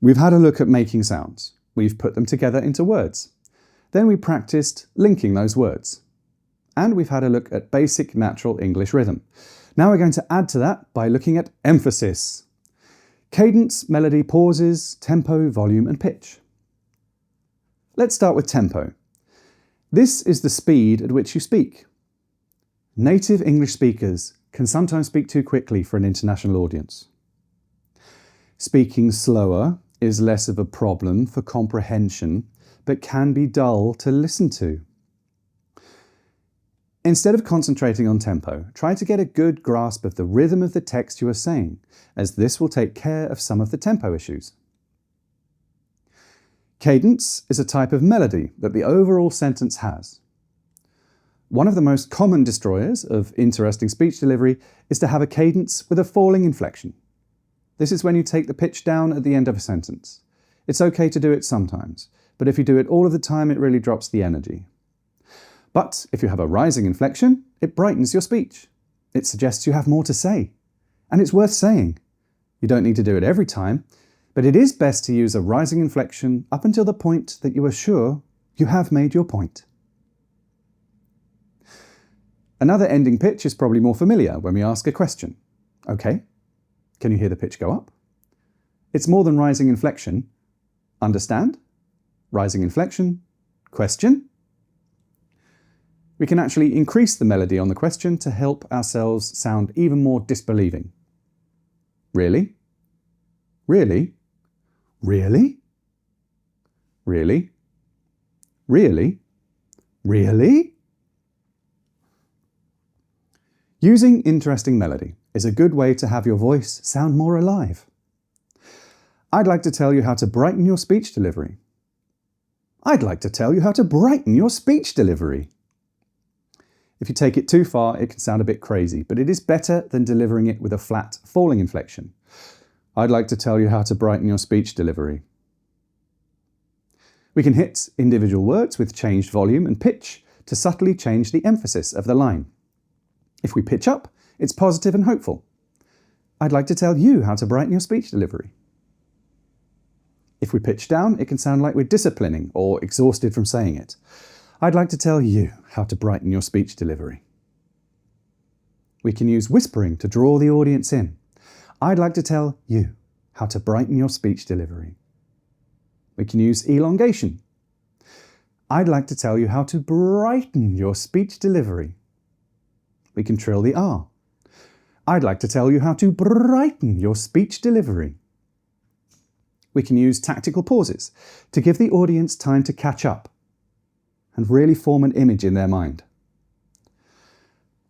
We've had a look at making sounds. We've put them together into words. Then we practiced linking those words. And we've had a look at basic natural English rhythm. Now we're going to add to that by looking at emphasis. Cadence, melody, pauses, tempo, volume and pitch. Let's start with tempo. This is the speed at which you speak. Native English speakers can sometimes speak too quickly for an international audience. Speaking slower is less of a problem for comprehension, but can be dull to listen to. Instead of concentrating on tempo, try to get a good grasp of the rhythm of the text you are saying, as this will take care of some of the tempo issues. Cadence is a type of melody that the overall sentence has. One of the most common destroyers of interesting speech delivery is to have a cadence with a falling inflection. This is when you take the pitch down at the end of a sentence. It's okay to do it sometimes, but if you do it all of the time, it really drops the energy. But if you have a rising inflection, it brightens your speech. It suggests you have more to say, and it's worth saying. You don't need to do it every time, but it is best to use a rising inflection up until the point that you are sure you have made your point. Another ending pitch is probably more familiar when we ask a question. Okay, can you hear the pitch go up? It's more than rising inflection. Understand? Rising inflection. Question. We can actually increase the melody on the question to help ourselves sound even more disbelieving. Really? Really? Really? Really? Really? Really? Using interesting melody is a good way to have your voice sound more alive. I'd like to tell you how to brighten your speech delivery. I'd like to tell you how to brighten your speech delivery. If you take it too far, it can sound a bit crazy, but it is better than delivering it with a flat, falling inflection. I'd like to tell you how to brighten your speech delivery. We can hit individual words with changed volume and pitch to subtly change the emphasis of the line. If we pitch up, it's positive and hopeful. I'd like to tell you how to brighten your speech delivery. If we pitch down, it can sound like we're disciplining or exhausted from saying it. I'd like to tell you how to brighten your speech delivery. We can use whispering to draw the audience in. I'd like to tell you how to brighten your speech delivery. We can use elongation. I'd like to tell you how to brighten your speech delivery. We can trill the R. I'd like to tell you how to brighten your speech delivery. We can use tactical pauses to give the audience time to catch up and really form an image in their mind.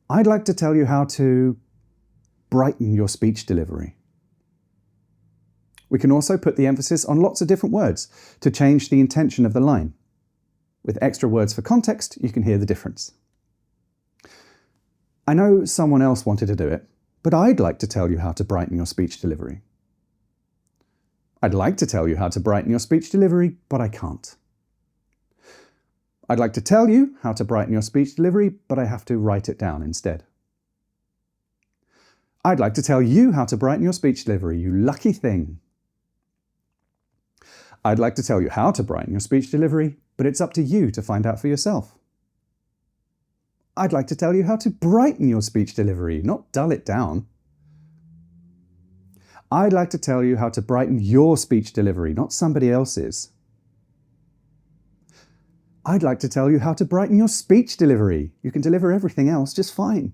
I'd like to tell you how to brighten your speech delivery. We can also put the emphasis on lots of different words to change the intention of the line. With extra words for context, you can hear the difference. I know someone else wanted to do it, but I'd like to tell you how to brighten your speech delivery. I'd like to tell you how to brighten your speech delivery, but I can't. I'd like to tell you how to brighten your speech delivery, but I have to write it down instead. I'd like to tell you how to brighten your speech delivery, you lucky thing. I'd like to tell you how to brighten your speech delivery, but it's up to you to find out for yourself. I'd like to tell you how to brighten your speech delivery, not dull it down. I'd like to tell you how to brighten your speech delivery, not somebody else's. I'd like to tell you how to brighten your speech delivery. You can deliver everything else just fine.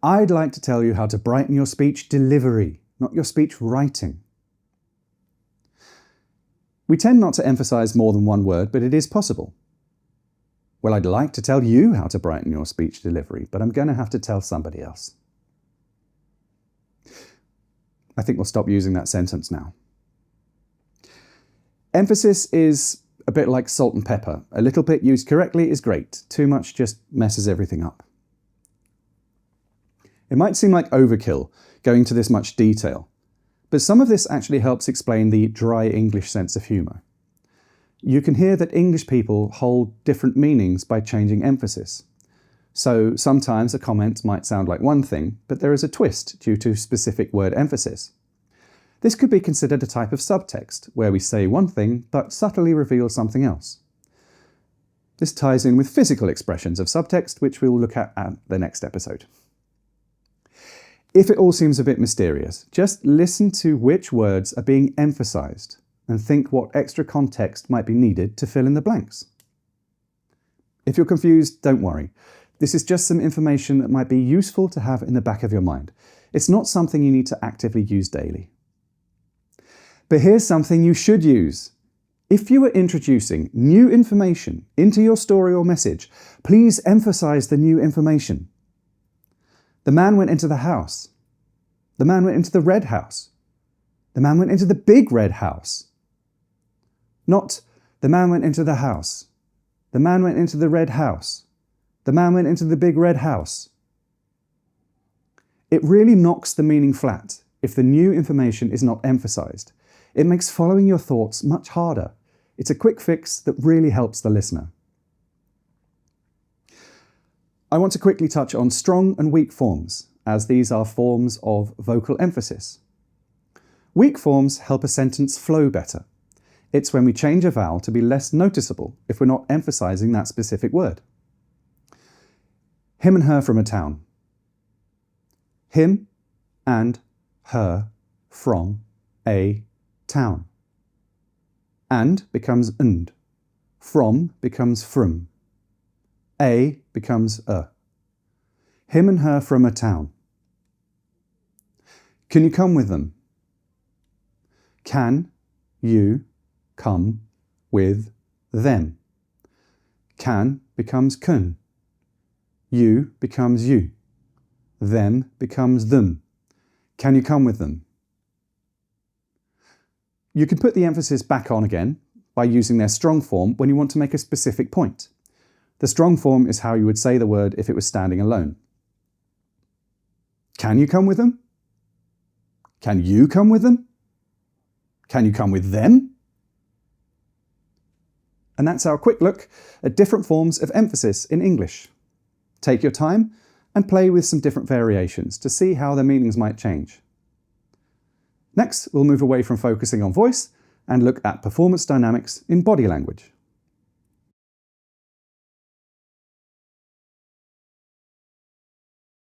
I'd like to tell you how to brighten your speech delivery, not your speech writing. We tend not to emphasize more than one word, but it is possible. Well, I'd like to tell you how to brighten your speech delivery, but I'm going to have to tell somebody else. I think we'll stop using that sentence now. Emphasis is a bit like salt and pepper. A little bit used correctly is great. Too much just messes everything up. It might seem like overkill going to this much detail, but some of this actually helps explain the dry English sense of humour. You can hear that English people hold different meanings by changing emphasis. So sometimes a comment might sound like one thing, but there is a twist due to specific word emphasis. This could be considered a type of subtext, where we say one thing but subtly reveal something else. This ties in with physical expressions of subtext, which we'll look at the next episode. If it all seems a bit mysterious, just listen to which words are being emphasized and think what extra context might be needed to fill in the blanks. If you're confused, don't worry. This is just some information that might be useful to have in the back of your mind. It's not something you need to actively use daily. But here's something you should use. If you are introducing new information into your story or message, please emphasize the new information. The man went into the house. The man went into the red house. The man went into the big red house. Not, the man went into the house. The man went into the red house. The man went into the big red house. It really knocks the meaning flat if the new information is not emphasized. It makes following your thoughts much harder. It's a quick fix that really helps the listener. I want to quickly touch on strong and weak forms, as these are forms of vocal emphasis. Weak forms help a sentence flow better. It's when we change a vowel to be less noticeable if we're not emphasizing that specific word. Him and her from a town. Him and her from a town. And becomes and. From becomes from. A becomes a. Him and her from a town. Can you come with them? Can you come with them? Can becomes can. You becomes you. Them becomes them. Can you come with them? You can put the emphasis back on again by using their strong form when you want to make a specific point. The strong form is how you would say the word if it was standing alone. Can you come with them? Can you come with them? Can you come with them? And that's our quick look at different forms of emphasis in English. Take your time and play with some different variations to see how their meanings might change. Next, we'll move away from focusing on voice and look at performance dynamics in body language.